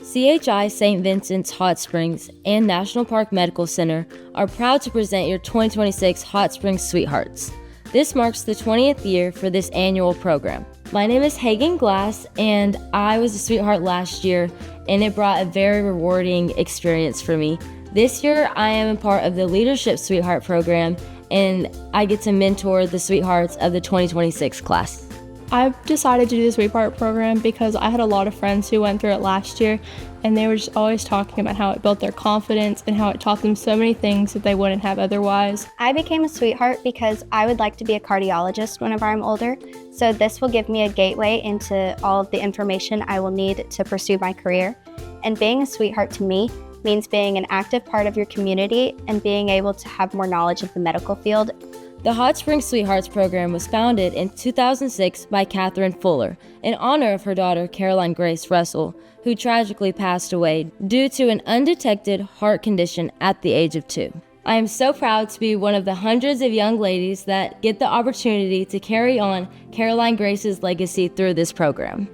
CHI St. Vincent's Hot Springs and National Park Medical Center are proud to present your 2026 Hot Springs Sweethearts. This marks the 20th year for this annual program. My name is Hagen Glass, and I was a Sweetheart last year, and it brought a very rewarding experience for me. This year, I am a part of the Leadership Sweetheart program, and I get to mentor the Sweethearts of the 2026 class. I decided to do the Sweetheart program because I had a lot of friends who went through it last year, and they were just always talking about how it built their confidence and how it taught them so many things that they wouldn't have otherwise. I became a Sweetheart because I would like to be a cardiologist whenever I'm older, so this will give me a gateway into all of the information I will need to pursue my career. And being a Sweetheart to me means being an active part of your community and being able to have more knowledge of the medical field. The Hot Springs Sweethearts program was founded in 2006 by Catherine Fuller in honor of her daughter Caroline Grace Russell, who tragically passed away due to an undetected heart condition at the age of 2. I am so proud to be one of the hundreds of young ladies that get the opportunity to carry on Caroline Grace's legacy through this program.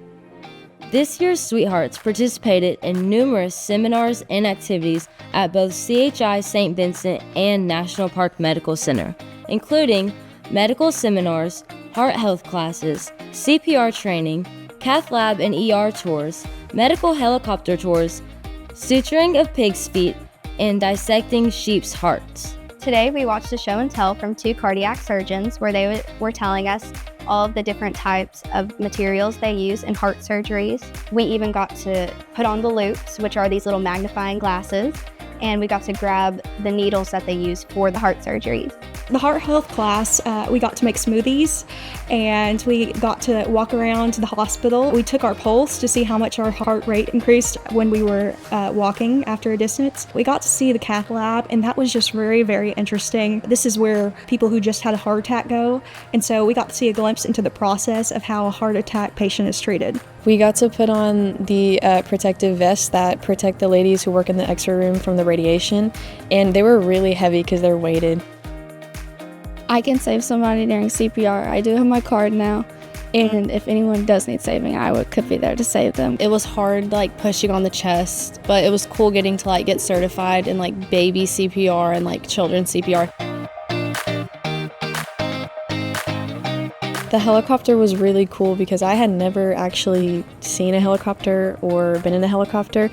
This year's Sweethearts participated in numerous seminars and activities at both CHI St. Vincent and National Park Medical Center, including medical seminars, heart health classes, CPR training, cath lab and ER tours, medical helicopter tours, suturing of pig's feet, and dissecting sheep's hearts. Today we watched a show and tell from 2 cardiac surgeons where they were telling us all of the different types of materials they use in heart surgeries. We even got to put on the loupes, which are these little magnifying glasses, and we got to grab the needles that they use for the heart surgeries. The heart health class, we got to make smoothies, and we got to walk around the hospital. We took our pulse to see how much our heart rate increased when we were walking after a distance. We got to see the cath lab, and that was just very, very interesting. This is where people who just had a heart attack go, and so we got to see a glimpse into the process of how a heart attack patient is treated. We got to put on the protective vests that protect the ladies who work in the X-ray room from the radiation, and they were really heavy because they're weighted. I can save somebody during CPR. I do have my card now, and if anyone does need saving, could be there to save them. It was hard, pushing on the chest, but it was cool getting to get certified in baby CPR and children's CPR. The helicopter was really cool because I had never actually seen a helicopter or been in a helicopter,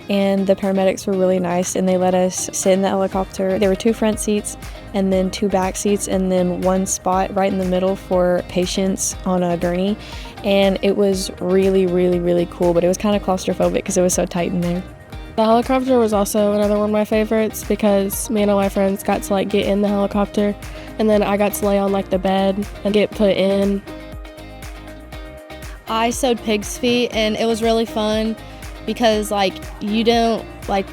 and the paramedics were really nice, and they let us sit in the helicopter. There were 2 front seats and then 2 back seats and then 1 spot right in the middle for patients on a gurney, and it was really, really, really cool, but it was kind of claustrophobic because it was so tight in there. The helicopter was also another one of my favorites because me and all my friends got to get in the helicopter, and then I got to lay on the bed and get put in. I sewed pig's feet, and it was really fun because you don't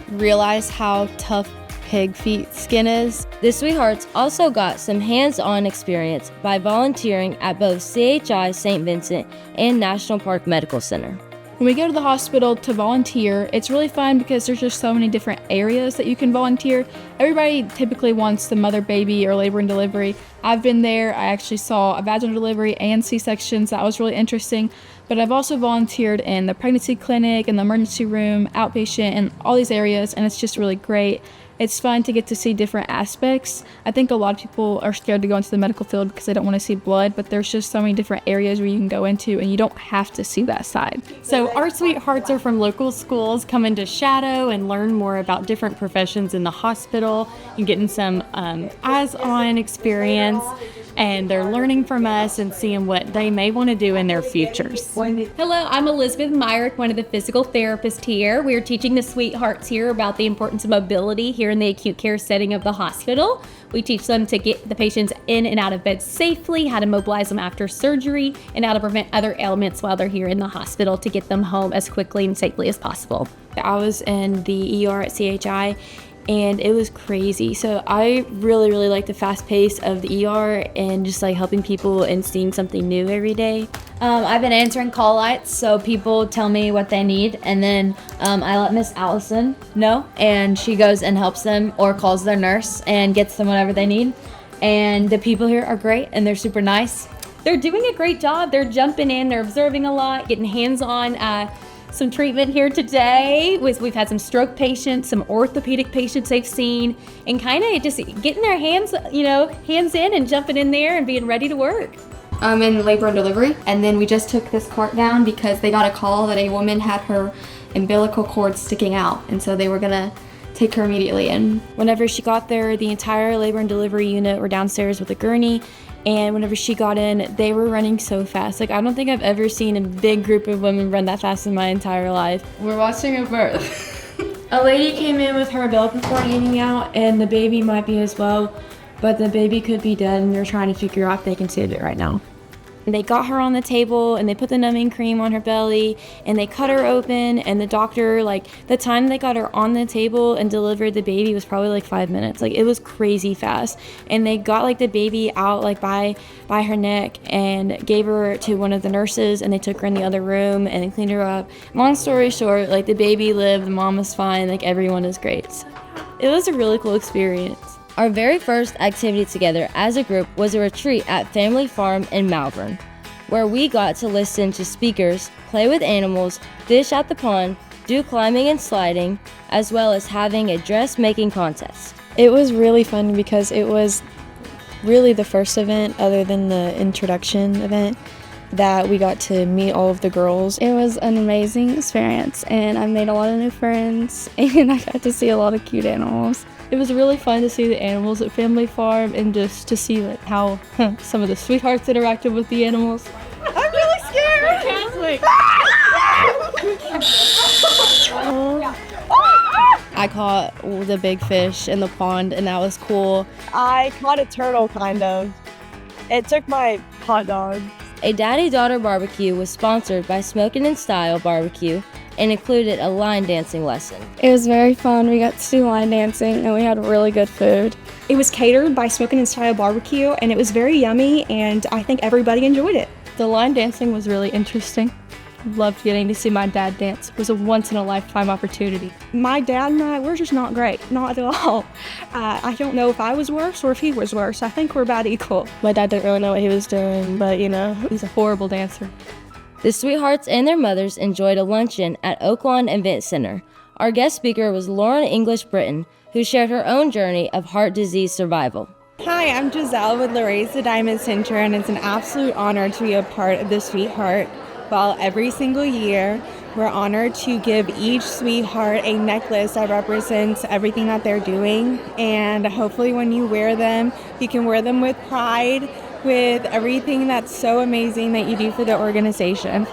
realize how tough pig feet skin is. The Sweethearts also got some hands-on experience by volunteering at both CHI St. Vincent and National Park Medical Center. When we go to the hospital to volunteer, it's really fun because there's just so many different areas that you can volunteer. Everybody typically wants the mother, baby, or labor and delivery. I've been there. I actually saw a vaginal delivery and C-sections. That was really interesting. But I've also volunteered in the pregnancy clinic, in the emergency room, outpatient, and all these areas, and it's just really great. It's fun to get to see different aspects. I think a lot of people are scared to go into the medical field because they don't want to see blood, but there's just so many different areas where you can go into and you don't have to see that side. So our Sweethearts are from local schools, coming to shadow and learn more about different professions in the hospital and getting some eyes-on experience. And they're learning from us and seeing what they may want to do in their futures. Hello, I'm Elizabeth Myrick, one of the physical therapists here. We're teaching the Sweethearts here about the importance of mobility here in the acute care setting of the hospital. We teach them to get the patients in and out of bed safely, how to mobilize them after surgery, and how to prevent other ailments while they're here in the hospital to get them home as quickly and safely as possible. I was in the ER at CHI, and it was crazy. So I really, really like the fast pace of the ER and just helping people and seeing something new every day. I've been answering call lights, so people tell me what they need, and then I let Miss Allison know, and she goes and helps them or calls their nurse and gets them whatever they need. And the people here are great, and they're super nice. They're doing a great job. They're jumping in, they're observing a lot, getting hands-on some treatment here today. We've had some stroke patients, some orthopedic patients they've seen, and kind of just getting their hands in and jumping in there and being ready to work. I'm in labor and delivery, and then we just took this cart down because they got a call that a woman had her umbilical cord sticking out, and so they were gonna take her immediately in. Whenever she got there, the entire labor and delivery unit were downstairs with a gurney, and whenever she got in, they were running so fast. Like, I don't think I've ever seen a big group of women run that fast in my entire life. We're watching a birth. A lady came in with her umbilical cord hanging out, and the baby might be as well, but the baby could be dead, and they're trying to figure out if they can save it right now. They got her on the table and they put the numbing cream on her belly and they cut her open, and the doctor, like, the time they got her on the table and delivered the baby was probably like 5 minutes. Like, it was crazy fast. And they got like the baby out like by her neck and gave her to one of the nurses, and they took her in the other room and they cleaned her up. Long story short, like, the baby lived, the mom was fine, like, everyone is great. So it was a really cool experience. Our very first activity together as a group was a retreat at Family Farm in Malvern, where we got to listen to speakers, play with animals, fish at the pond, do climbing and sliding, as well as having a dress-making contest. It was really fun because it was really the first event, other than the introduction event, that we got to meet all of the girls. It was an amazing experience, and I made a lot of new friends, and I got to see a lot of cute animals. It was really fun to see the animals at Family Farm and just to see like how some of the sweethearts interacted with the animals. I'm really scared. Catholic. I caught the big fish in the pond, and that was cool. I caught a turtle, kind of. It took my hot dog. A daddy-daughter barbecue was sponsored by Smokin' in Style Barbecue and included a line dancing lesson. It was very fun. We got to do line dancing, and we had really good food. It was catered by Smokin' in Style Barbecue, and it was very yummy, and I think everybody enjoyed it. The line dancing was really interesting. Loved getting to see my dad dance. It was a once-in-a-lifetime opportunity. My dad and I, we're just not great, not at all. I don't know if I was worse or if he was worse. I think we're about equal. My dad didn't really know what he was doing, but he's a horrible dancer. The sweethearts and their mothers enjoyed a luncheon at Oaklawn Event Center. Our guest speaker was Lauren English Britton, who shared her own journey of heart disease survival. Hi, I'm Giselle with Raise the Diamond Center, and it's an absolute honor to be a part of the Sweetheart Ball every single year. We're honored to give each sweetheart a necklace that represents everything that they're doing, and hopefully when you wear them, you can wear them with pride, with everything that's so amazing that you do for the organization.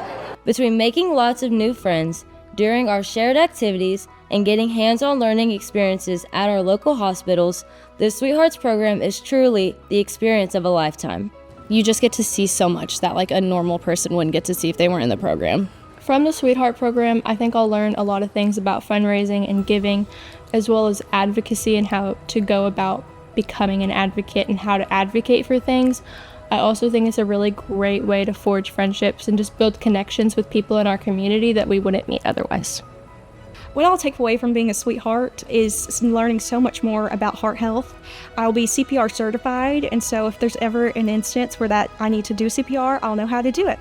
Between making lots of new friends during our shared activities and getting hands-on learning experiences at our local hospitals, the Sweethearts program is truly the experience of a lifetime. You just get to see so much that like a normal person wouldn't get to see if they weren't in the program. From the Sweetheart program, I think I'll learn a lot of things about fundraising and giving, as well as advocacy and how to go about becoming an advocate and how to advocate for things. I also think it's a really great way to forge friendships and just build connections with people in our community that we wouldn't meet otherwise. What I'll take away from being a sweetheart is learning so much more about heart health. I'll be CPR certified, and so if there's ever an instance where that I need to do CPR, I'll know how to do it.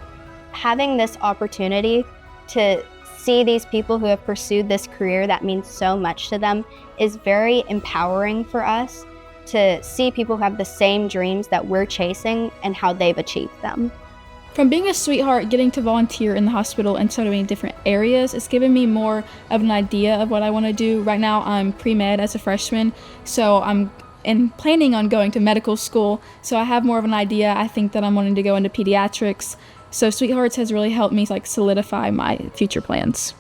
Having this opportunity to see these people who have pursued this career that means so much to them is very empowering for us, to see people who have the same dreams that we're chasing and how they've achieved them. From being a sweetheart, getting to volunteer in the hospital and studying different areas, it's given me more of an idea of what I want to do. Right now, I'm pre-med as a freshman, so I'm planning on going to medical school, so I have more of an idea. I think that I'm wanting to go into pediatrics, so Sweethearts has really helped me solidify my future plans.